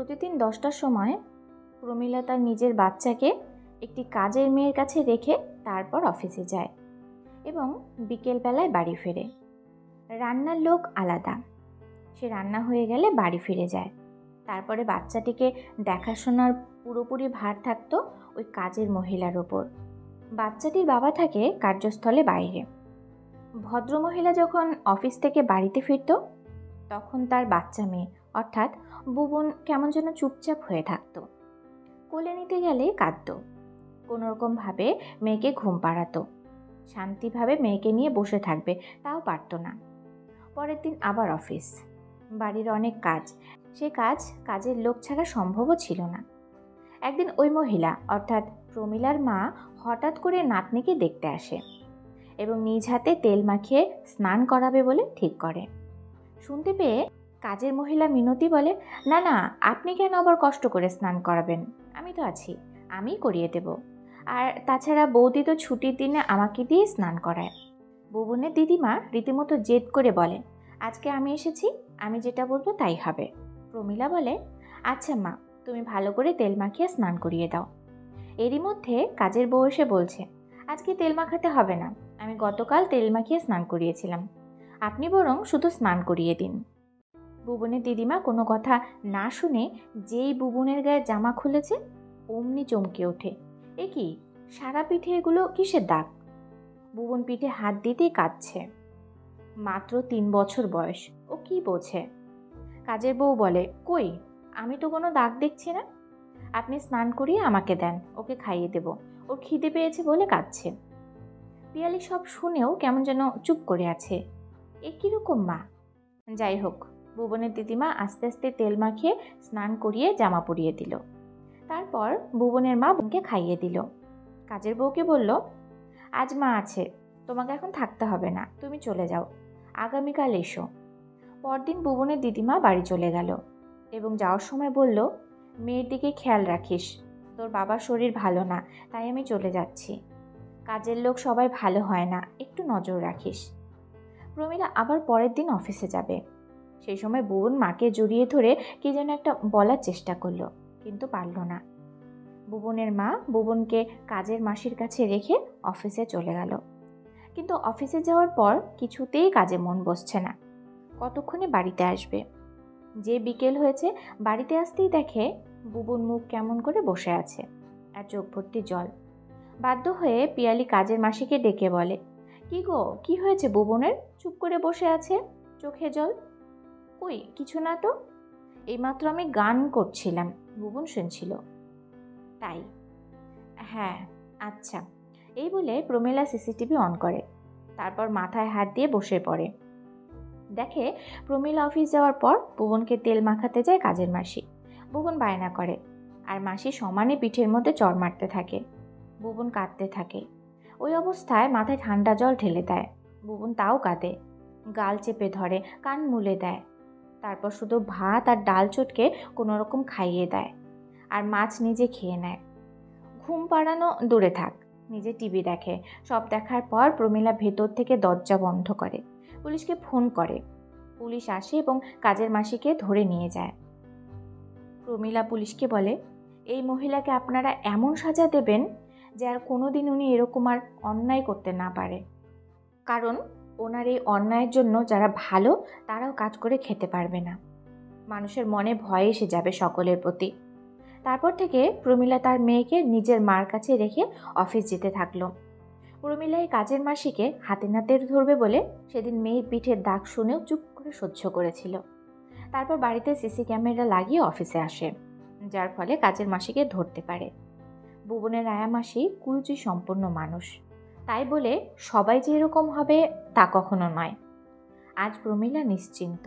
প্রতিদিন 10টার সময় প্রমীলা তার নিজের বাচ্চাকে একটি কাজের মেয়ের কাছে রেখে তারপর অফিসে যায় এবং বিকেলবেলায় বাড়ি ফেরে। রান্নার লোক আলাদা, সে রান্না হয়ে গেলে বাড়ি ফিরে যায়। তারপরে বাচ্চাটিকে দেখাশোনার পুরোপুরি ভার থাকতো ওই কাজের মহিলার ওপর। বাচ্চাটির বাবা থাকে কার্যস্থলে বাইরে। ভদ্রমহিলা যখন অফিস থেকে বাড়িতে ফিরত তখন তার বাচ্চা মেয়ে অর্থাৎ বুবন কেমন যেন চুপচাপ হয়ে থাকতো। কোলে নিতে গেলে কাঁদত, কোনোরকমভাবে মেয়েকে ঘুম পাড়াতো। শান্তিভাবে মেয়েকে নিয়ে বসে থাকবে তাও পারত না। পরের দিন আবার অফিস, বাড়ির অনেক কাজ, সে কাজের লোক ছাড়া সম্ভবও ছিল না। একদিন ওই মহিলা অর্থাৎ প্রমীলার মা হঠাৎ করে নাতনিকে দেখতে আসে এবং নিজ হাতে তেল মাখিয়ে স্নান করাবে বলে ঠিক করে। শুনতে পেয়ে কাজের মহিলা মিনতি বলে, না না, আপনি কেন আবার কষ্ট করে স্নান করাবেন, আমি তো আছি, আমিই করিয়ে দেব। আর তাছাড়া বৌদি তো ছুটির দিনে আমাকে দিয়ে স্নান করায়। বুবনের দিদিমা রীতিমতো জেদ করে বলে, আজকে আমি এসেছি, আমি যেটা বলবো তাই হবে। প্রমীলা বলে, আচ্ছা মা, তুমি ভালো করে তেল মাখিয়ে স্নান করিয়ে দাও। এরই মধ্যে কাজের বউ এসে বলছে, আজকে তেল মাখাতে হবে না, আমি গতকাল তেল মাখিয়ে স্নান করিয়েছিলাম, আপনি বরং শুধু স্নান করিয়ে দিন। বুবনের দিদিমা কোনো কথা না শুনে যেই বুবনের গায়ে জামা খুলেছে অমনি চমকে ওঠে, এ কি, সারা পিঠে এগুলো কিসের দাগ? বুবন পিঠে হাত দিতেই কাঁদছে। মাত্র 3 বছর বয়স, ও কি বোঝে? কাজের বউ বলে, কই, আমি তো কোনো দাগ দেখছি না, আপনি স্নান করিয়ে আমাকে দেন, ওকে খাইয়ে দেব, ওর খিদে পেয়েছে বলে কাঁদছে। পিয়ালি সব শুনেও কেমন যেন চুপ করে আছে। এ কিরকম মা? যাই হোক, বুবনের দিদিমা আস্তে আস্তে তেল মাখিয়ে স্নান করিয়ে জামা পরিয়ে দিল। তারপর বুবনের মা বোনকে খাইয়ে দিল। কাজের বউকে বলল, আজ মা আছে, তোমাকে এখন থাকতে হবে না, তুমি চলে যাও, আগামীকাল এসো। পরদিন বুবনের দিদিমা বাড়ি চলে গেল এবং যাওয়ার সময় বলল, মেয়ের দিকে খেয়াল রাখিস, তোর বাবার শরীর ভালো না, তাই আমি চলে যাচ্ছি। কাজের লোক সবাই ভালো হয় না, একটু নজর রাখিস। প্রমীলা আবার পরের দিন অফিসে যাবে। সেই সময় বুবন মাকে জড়িয়ে ধরে কি যেন একটা বলার চেষ্টা করলো, কিন্তু পারল না। বুবনের মা বুবনকে কাজের মাসির কাছে রেখে অফিসে চলে গেল। কিন্তু অফিসে যাওয়ার পর কিছুতেই কাজে মন বসছে না, কতক্ষণে বাড়িতে আসবে। যে বিকেল হয়েছে, বাড়িতে আসতেই দেখে বুবন মুখ কেমন করে বসে আছে আর চোখ ভর্তি জল। বাধ্য হয়ে পিয়ালি কাজের মাসিকে ডেকে বলে, কি গো, কি হয়েছে বুবনের, চুপ করে বসে আছে, চোখে জল? কই, কিছু না তো, এইমাত্র আমি গান করছিলাম, বুবন শুনছিল। তাই? হ্যাঁ, আচ্ছা। এই বলে প্রমীলা সিসিটিভি অন করে, তারপর মাথায় হাত দিয়ে বসে পড়ে। দেখে প্রমীলা অফিস যাওয়ার পর বুবনকে তেল মাখাতে যায় কাজের মাসি। বুবন বায়না করে আর মাসি সমানে পিঠের মধ্যে চড় মারতে থাকে। বুবন কাঁদতে থাকে। ওই অবস্থায় মাথায় ঠান্ডা জল ঢেলে দেয়। বুবন তাও কাঁদে, গাল চেপে ধরে, কান মুলে দেয়। তারপর শুধু ভাত আর ডাল চটকে কোনো রকম খাইয়ে দেয় আর মাছ নিজে খেয়ে নেয়। ঘুম পাড়ানো দূরে থাক, নিজে টিভি দেখে। সব দেখার পর প্রমীলা ভেতর থেকে দরজা বন্ধ করে, পুলিশকে ফোন করে। পুলিশ আসে এবং কাজের মাসিকে ধরে নিয়ে যায়। প্রমীলা পুলিশকে বলে, এই মহিলাকে আপনারা এমন সাজা দেবেন যে আর কোনোদিন উনি এরকম আর অন্যায় করতে না পারে, কারণ ওনার এই অন্যায়ের জন্য যারা ভালো তারাও কাজ করে খেতে পারবে না। মানুষের মনে ভয় এসে যাবে সকলের প্রতি। তারপর থেকে প্রমীলা তার মেয়েকে নিজের মার কাছে রেখে অফিস যেতে থাকলো। প্রমীলা এই কাজের মাসিকে হাতে নাতে ধরবে বলে সেদিন মেয়ের পিঠের দাগ শুনেও চুপ করে সহ্য করেছিল। তারপর বাড়িতে সিসি ক্যামেরা লাগিয়ে অফিসে আসে, যার ফলে কাজের মাসিকে ধরতে পারে। বুবনের আয়া মাসি কুরুচি সম্পন্ন মানুষ, তাই বলে সবাই যে এরকম হবে তা কখনো নয়। আজ প্রমীলা নিশ্চিন্ত।